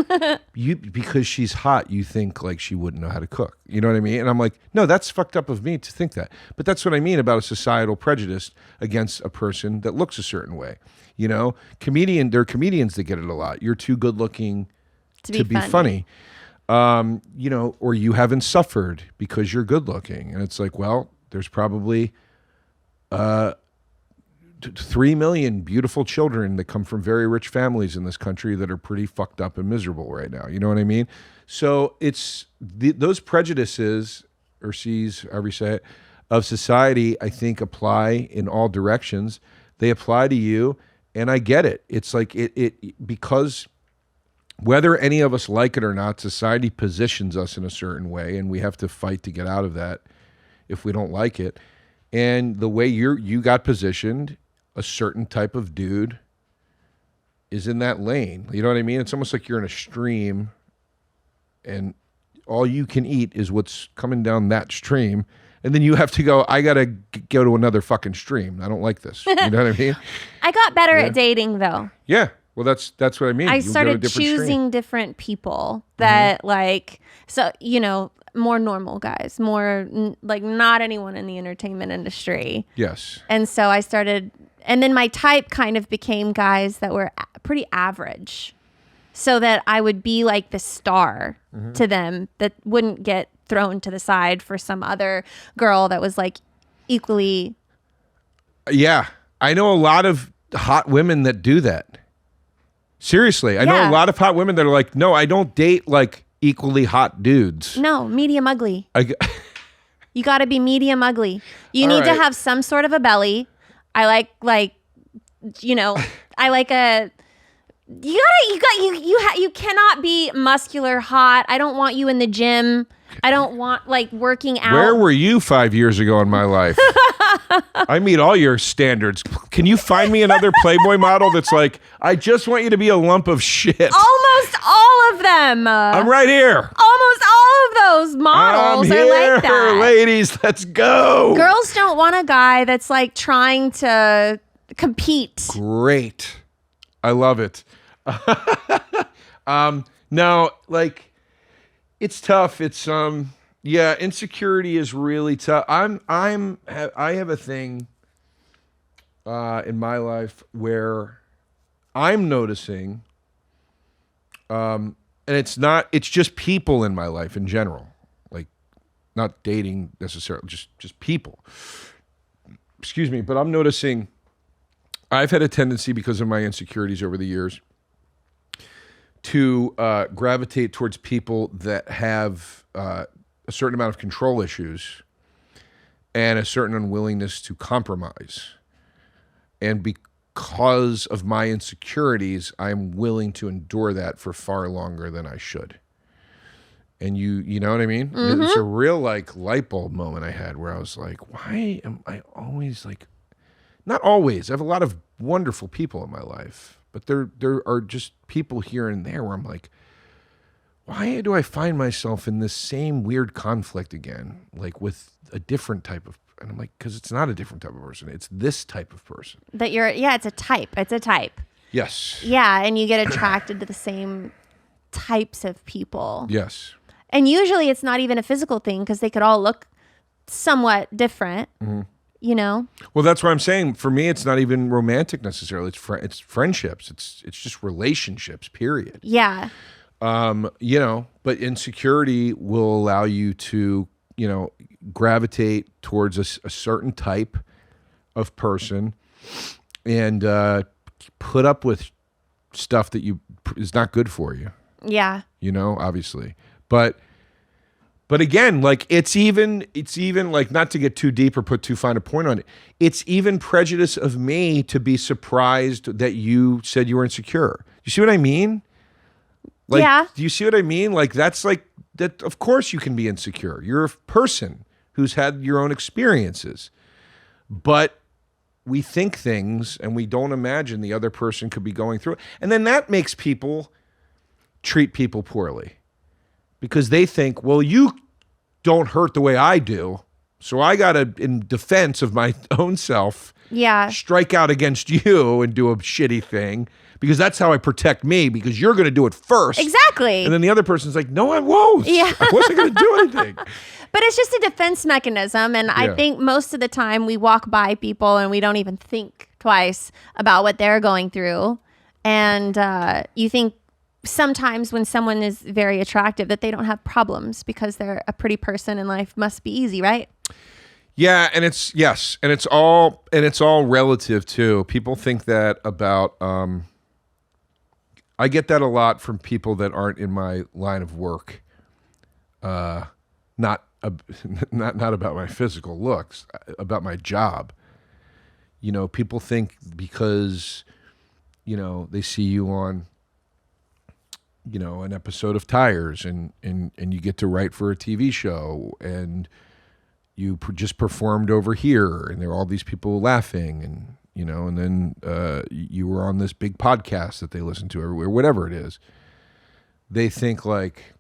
S2: because she's hot, you think like she wouldn't know how to cook. You know what I mean? And I'm like, no, that's fucked up of me to think that. But that's what I mean about a societal prejudice against a person that looks a certain way. You know, there are comedians that get it a lot. You're too good looking to be funny. Or you haven't suffered because you're good looking. And it's like, well, there's probably 3 million beautiful children that come from very rich families in this country that are pretty fucked up and miserable right now. You know what I mean? So it's those prejudices, or C's, however you say it, of society, I think apply in all directions. They apply to you, and I get it. It's like it because whether any of us like it or not, society positions us in a certain way, and we have to fight to get out of that if we don't like it. And the way you got positioned, a certain type of dude is in that lane. You know what I mean? It's almost like you're in a stream, and all you can eat is what's coming down that stream. And then you have to go, I got to go to another fucking stream. I don't like this. You know what I mean?
S1: I got better at dating, though.
S2: Yeah. Well, that's what I mean.
S1: I
S2: You go to a
S1: started
S2: different
S1: choosing
S2: stream.
S1: different people that more normal guys, like not anyone in the entertainment industry.
S2: Yes.
S1: And so I started, and then my type kind of became guys that were pretty average, so that I would be like the star to them that wouldn't get thrown to the side for some other girl that was like equally.
S2: Yeah. I know a lot of hot women that do that. Seriously. I know a lot of hot women that are like, no, I don't date like equally hot dudes.
S1: No, medium ugly. You got to be medium ugly. You need to have some sort of a belly. I like I like a. You cannot be muscular hot. I don't want you in the gym. I don't want like working out.
S2: Where were you 5 years ago in my life? I meet all your standards. Can you find me another Playboy model that's like, I just want you to be a lump of shit?
S1: Almost all of them.
S2: I'm right here.
S1: Almost all of those models
S2: I'm
S1: are
S2: here,
S1: like that.
S2: ladies. Let's go.
S1: Girls don't want a guy that's like trying to compete.
S2: Great. I love it. No, like it's tough. It's insecurity is really tough. I have a thing in my life where I'm noticing and it's just people in my life in general. Like not dating necessarily, just people. Excuse me, but I'm noticing I've had a tendency because of my insecurities over the years to gravitate towards people that have a certain amount of control issues and a certain unwillingness to compromise. And because of my insecurities, I'm willing to endure that for far longer than I should. And you know what I mean?
S1: Mm-hmm.
S2: It's a real like light bulb moment I had where I was like, why am I always like, not always, I have a lot of wonderful people in my life, but there are just people here and there where I'm like, why do I find myself in this same weird conflict again, like with a different type of, and I'm like, because it's not a different type of person. It's this type of person.
S1: It's a type. It's a type.
S2: Yes.
S1: Yeah, and you get attracted to the same types of people.
S2: Yes.
S1: And usually it's not even a physical thing because they could all look somewhat different. Mm-hmm. You know?
S2: Well, that's what I'm saying. For me, it's not even romantic necessarily. It's friendships. It's just relationships, period.
S1: Yeah.
S2: But insecurity will allow you to, gravitate towards a certain type of person and put up with stuff that is not good for you.
S1: Yeah.
S2: Obviously. But again, like it's even like, not to get too deep or put too fine a point on it, it's even prejudice of me to be surprised that you said you were insecure. You see what I mean? Like,
S1: yeah.
S2: Do you see what I mean? Like that's like that. Of course you can be insecure. You're a person who's had your own experiences, but we think things and we don't imagine the other person could be going through it. And then that makes people treat people poorly. Because they think, well, you don't hurt the way I do, so I got to, in defense of my own self, strike out against you and do a shitty thing, because that's how I protect me, because you're going to do it first.
S1: Exactly.
S2: And then the other person's like, no, I won't.
S1: Yeah.
S2: I wasn't going to do anything.
S1: But it's just a defense mechanism, and I think most of the time we walk by people and we don't even think twice about what they're going through. And you think, sometimes when someone is very attractive that they don't have problems because they're a pretty person and life must be easy, right?
S2: Yeah, and it's all relative too. People think that about I get that a lot from people that aren't in my line of work. Not about my physical looks, about my job. People think because they see you on you know, an episode of Tires, and you get to write for a TV show, and you just performed over here, and there are all these people laughing, and you know, and then you were on this big podcast that they listen to everywhere, whatever it is. They think like,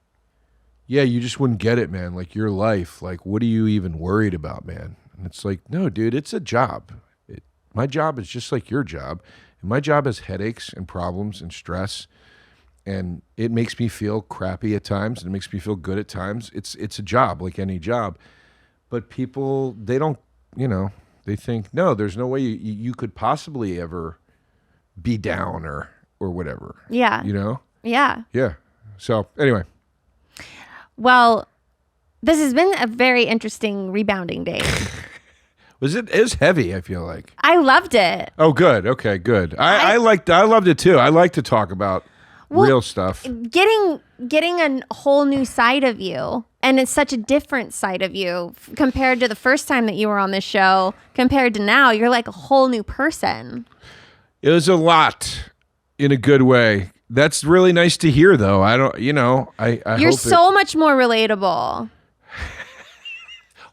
S2: yeah, you just wouldn't get it, man. Like your life, like what are you even worried about, man? And it's like, no, dude, it's a job. My job is just like your job. And my job has headaches and problems and stress. And it makes me feel crappy at times, and it makes me feel good at times. It's a job like any job. But people, they don't, you know, they think, no, there's no way you could possibly ever be down or whatever.
S1: Yeah.
S2: You know?
S1: Yeah.
S2: Yeah. So anyway.
S1: Well, this has been a very interesting rebounding day.
S2: It was heavy, I feel like.
S1: I loved it.
S2: Oh, good. Okay, good. I loved it too. I like to talk about real stuff.
S1: Getting a whole new side of you, and it's such a different side of you compared to the first time that you were on this show. Compared to now, you're like a whole new person.
S2: It was a lot in a good way. That's really nice to hear, though. I don't, you know, I
S1: You're
S2: hope
S1: so much more relatable.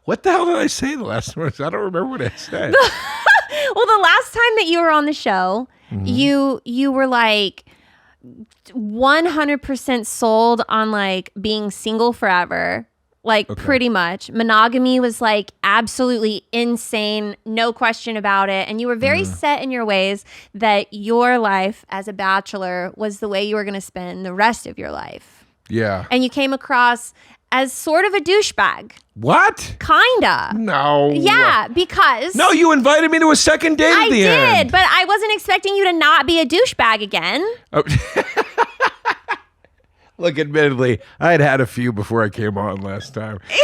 S2: What the hell did I say the last time? I don't remember what I said.
S1: Well, the last time that you were on the show, you were like 100% sold on like being single forever. Like pretty much. Monogamy was like absolutely insane, no question about it. And you were very set in your ways that your life as a bachelor was the way you were going to spend the rest of your life.
S2: Yeah.
S1: And you came across as sort of a douchebag.
S2: What?
S1: Kinda.
S2: No.
S1: Yeah, because...
S2: No, you invited me to a second date at the end.
S1: I did, but I wasn't expecting you to not be a douchebag again.
S2: Oh. Look, admittedly, I had a few before I came on last time.
S1: No,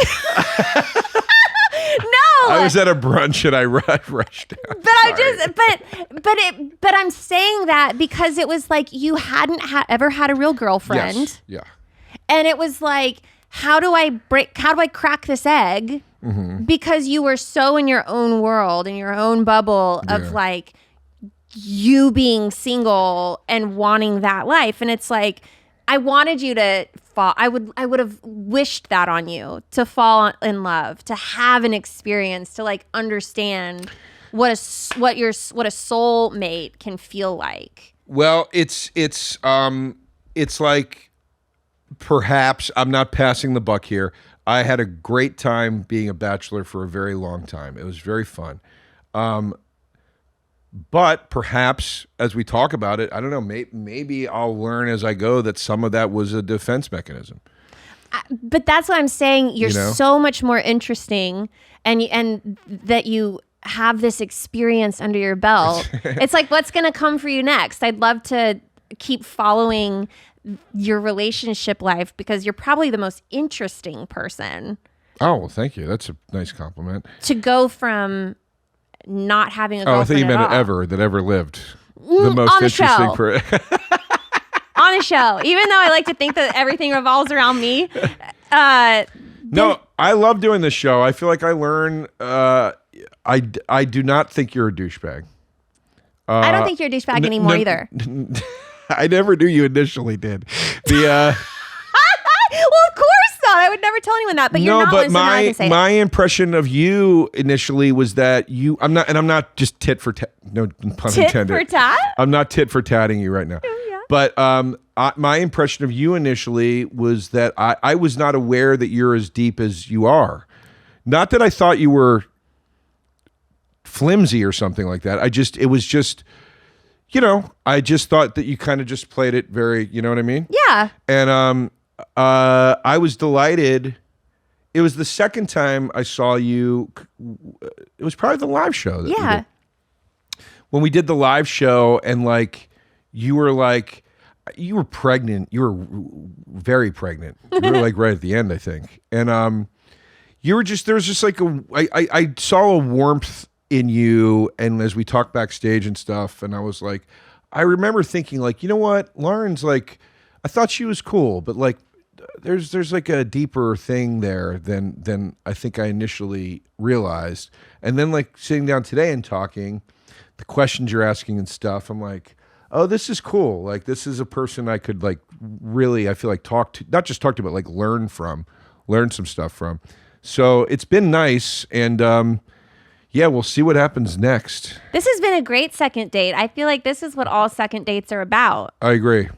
S2: I was at a brunch and I rushed out.
S1: But I'm saying that because it was like you hadn't ever had a real girlfriend.
S2: Yes. Yeah.
S1: And it was like, how do I crack this egg? Mm-hmm. Because you were so in your own world, in your own bubble of like you being single and wanting that life. And it's like, I wanted you to fall. I would have wished that on you, to fall in love, to have an experience, to like understand what a soulmate can feel like.
S2: Well, it's like, perhaps I'm not passing the buck here. I had a great time being a bachelor for a very long time. It was very fun. But perhaps as we talk about it, I don't know, maybe I'll learn as I go that some of that was a defense mechanism.
S1: But that's what I'm saying. You're so much more interesting, and that you have this experience under your belt. It's like, what's going to come for you next? I'd love to keep following your relationship life because you're probably the most interesting person.
S2: Oh, well, thank you. That's a nice compliment.
S1: To go from not having a girlfriend
S2: I thought you meant
S1: at all.
S2: that ever lived. The most
S1: on the
S2: interesting
S1: show. On a show. Even though I like to think that everything revolves around me.
S2: No, I love doing this show. I feel like I learn. I do not think you're a douchebag.
S1: I don't think you're a douchebag anymore either.
S2: I never knew you initially did.
S1: Well, of course not. I would never tell anyone that. But you're not one, so now I can say
S2: my
S1: it.
S2: impression of you initially was that you. I'm not just tit for tat. No pun intended.
S1: Tit for tat?
S2: I'm not tit for tatting you right now.
S1: Yeah.
S2: But my impression of you initially was that I was not aware that you're as deep as you are. Not that I thought you were flimsy or something like that. It was just, I just thought that you kind of just played it very, you know what I mean?
S1: Yeah.
S2: And I was delighted. It was the second time I saw you. It was probably the live show. That we did. When we did the live show, and you were pregnant. You were very pregnant. You were right at the end, I think. And you were just, there was just I saw a warmth in you. And as we talked backstage and stuff, and I was like, I remember thinking you know what, Lauren's I thought she was cool, but there's a deeper thing there than I think I initially realized. And then sitting down today and talking, the questions you're asking and stuff, I'm like, oh, this is cool. Like, this is a person I could like really, I feel like talk to, not just talk to, but like learn some stuff from. So it's been nice. And yeah, we'll see what happens next.
S1: This has been a great second date. I feel like this is what all second dates are about.
S2: I agree.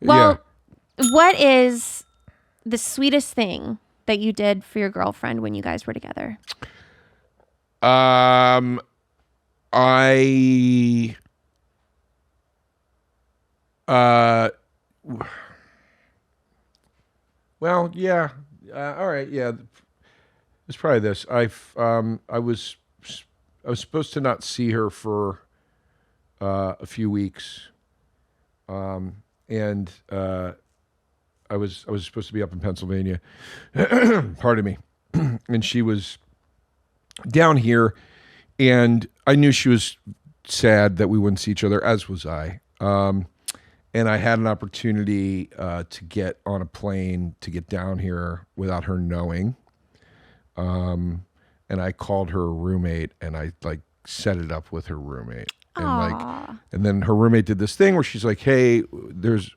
S1: Well, what is the sweetest thing that you did for your girlfriend when you guys were together?
S2: Well, yeah. All right. Yeah. It's probably this. I was supposed to not see her for a few weeks, and I was supposed to be up in Pennsylvania. Pardon me. And she was down here, and I knew she was sad that we wouldn't see each other, as was I. And I had an opportunity to get on a plane to get down here without her knowing. And I called her roommate, and I like set it up with her roommate. And and then her roommate did this thing where she's like, hey,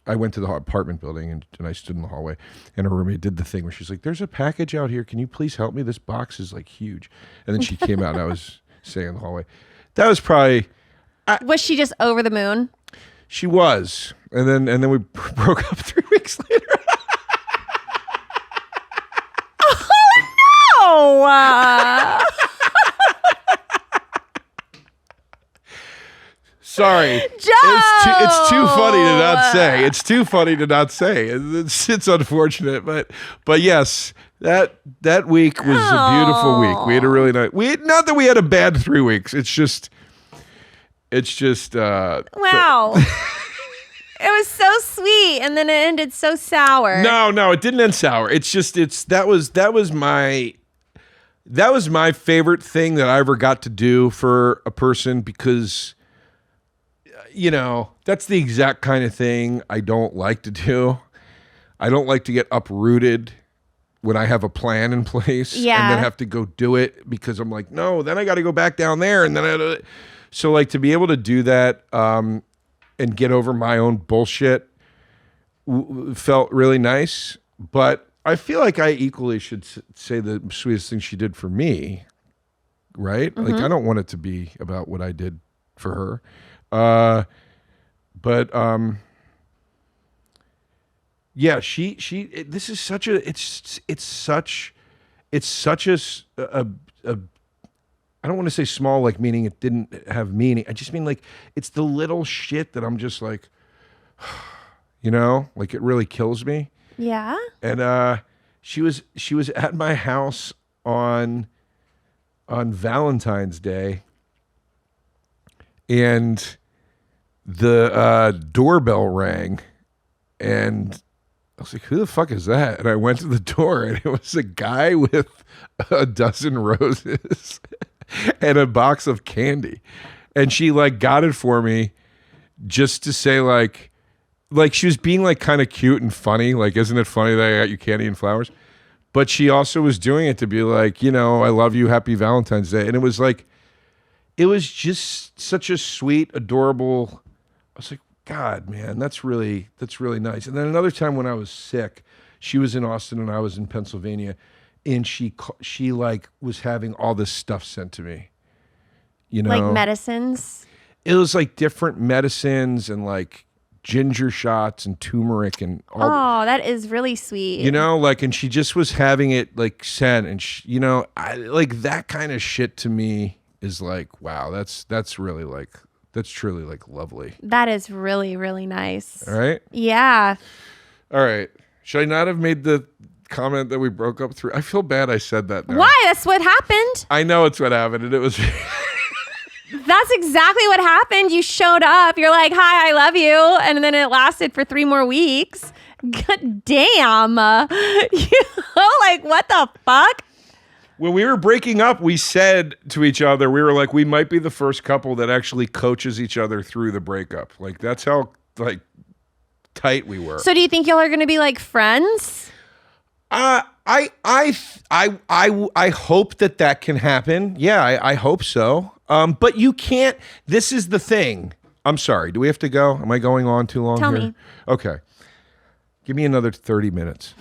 S2: I went to the apartment building and I stood in the hallway, and her roommate did the thing where she's like, there's a package out here. Can you please help me? This box is like huge. And then she came out, and I was saying in the hallway. That was probably.
S1: Was she just over the moon?
S2: She was. And then we broke up 3 weeks later.
S1: Oh,
S2: Sorry.
S1: Joe!
S2: It's too funny to not say. It's too funny to not say. It's unfortunate, but yes, that week was a beautiful week. We had a really nice. Not that we had a bad 3 weeks. It's just.
S1: Wow. It was so sweet, and then it ended so sour.
S2: No, it didn't end sour. It's just that was my favorite thing that I ever got to do for a person, because that's the exact kind of thing I don't like to do. I don't like to get uprooted when I have a plan in place and then have to go do it, because I'm like, no, then I got to go back down there, and then so like to be able to do that and get over my own bullshit felt really nice. But I feel like I equally should say the sweetest thing she did for me, right? Mm-hmm. Like, I don't want it to be about what I did for her. But yeah, this is such a, it's such a I don't want to say small, like meaning it didn't have meaning. I just mean like it's the little shit that I'm just like, like it really kills me.
S1: Yeah.
S2: And she was at my house on Valentine's Day, and the doorbell rang, and I was like, who the fuck is that? And I went to the door, and it was a guy with a dozen roses and a box of candy. And she like got it for me just to say like she was being like kind of cute and funny. Like, isn't it funny that I got you candy and flowers? But she also was doing it to be like, I love you. Happy Valentine's Day. And it was like, it was just such a sweet, adorable. I was like, God, man, that's really nice. And then another time when I was sick, she was in Austin and I was in Pennsylvania, and she like was having all this stuff sent to me.
S1: Like medicines?
S2: It was like different medicines and like ginger shots and turmeric and all.
S1: Oh, that is really sweet.
S2: Like, and she just was having it like sent, and I like that kind of shit to me is like, wow, that's really like, that's truly like lovely. That
S1: is really, really nice.
S2: All right.
S1: Yeah.
S2: All right. Should I not have made the comment that we broke up through? I feel bad I said that now.
S1: Why? That's what happened.
S2: I know it's what happened, and it was.
S1: That's exactly what happened. You showed up. You're like, hi, I love you. And then it lasted for 3 more weeks. God damn. Like, what the fuck?
S2: When we were breaking up, we said to each other, we were like, we might be the first couple that actually coaches each other through the breakup. Like, that's how like tight we were.
S1: So do you think y'all are going to be like friends?
S2: I hope that can happen. Yeah, I hope so. But you can't. This is the thing. I'm sorry. Do we have to go? Am I going on too long
S1: Tell
S2: here?
S1: me.
S2: Okay. Give me another 30 minutes.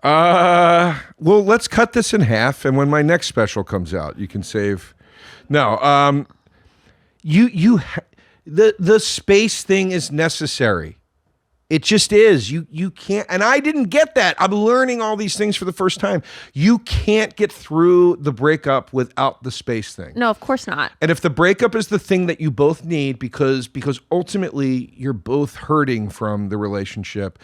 S2: Well, let's cut this in half, and when my next special comes out, you can save. No, the space thing is necessary. It just is. You can't, and I didn't get that. I'm learning all these things for the first time. You can't get through the breakup without the space thing.
S1: No, of course not.
S2: And if the breakup is the thing that you both need because ultimately you're both hurting from the relationship,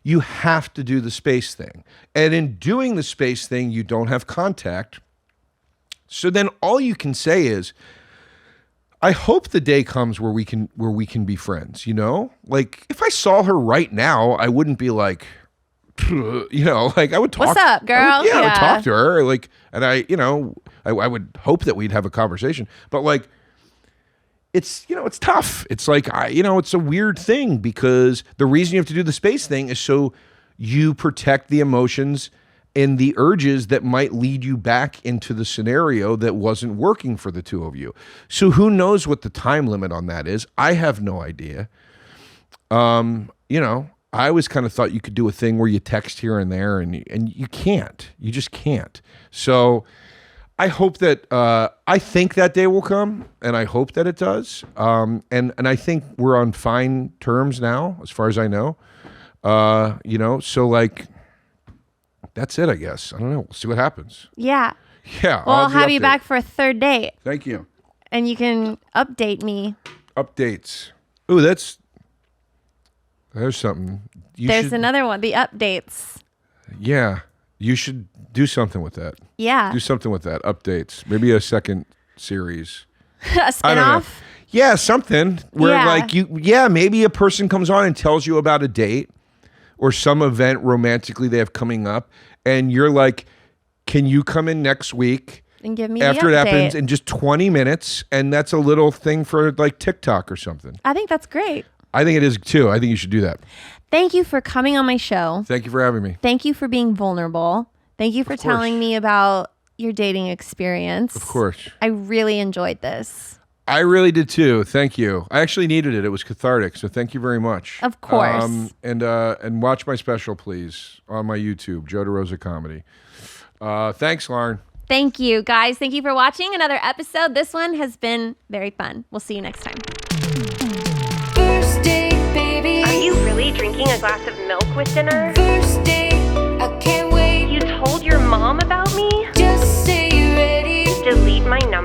S2: you have to do the space thing. And in doing the space thing, you don't have contact. So then all you can say is, I hope the day comes where we can be friends, you know? Like if I saw her right now, I wouldn't be like, you know, like I would talk.
S1: What's up, girl?
S2: I would talk to her, like, and I would hope that we'd have a conversation. But like, it's tough. It's like it's a weird thing because the reason you have to do the space thing is so you protect the emotions and the urges that might lead you back into the scenario that wasn't working for the two of you. So who knows what the time limit on that is? I have no idea. I always kind of thought you could do a thing where you text here and there, and you can't. You just can't. So I hope that I think that day will come, and I hope that it does. And I think we're on fine terms now, as far as I know. So like. That's it, I guess. I don't know. We'll see what happens.
S1: Yeah.
S2: Yeah.
S1: Well, I'll have you back for a third date.
S2: Thank you.
S1: And you can update me.
S2: Updates. Ooh, there's something.
S1: There's another one. The updates.
S2: Yeah. You should do something with that.
S1: Yeah.
S2: Do something with that. Updates. Maybe a second series.
S1: A spinoff?
S2: Yeah, something where maybe a person comes on and tells you about a date or some event romantically they have coming up, and you're like, can you come in next week
S1: and give me
S2: after
S1: the
S2: it
S1: update.
S2: happens in just 20 minutes, and that's a little thing for like TikTok or something.
S1: I think that's great.
S2: I think it is too. I think you should do that.
S1: Thank you for coming on my show.
S2: Thank you for having me.
S1: Thank you for being vulnerable. Thank you for telling me about your dating experience.
S2: Of course.
S1: I really enjoyed this.
S2: I really did too. Thank you. I actually needed it. It was cathartic. So thank you very much.
S1: Of course.
S2: And watch my special, please, on my YouTube, Joe DeRosa Comedy. Thanks, Lauren.
S1: Thank you, guys. Thank you for watching another episode. This one has been very fun. We'll see you next time.
S4: First date, baby.
S3: Are you really drinking a glass of milk with dinner?
S4: First date, I can't wait.
S3: You told your mom about me?
S4: Just say you're ready.
S3: Delete my number?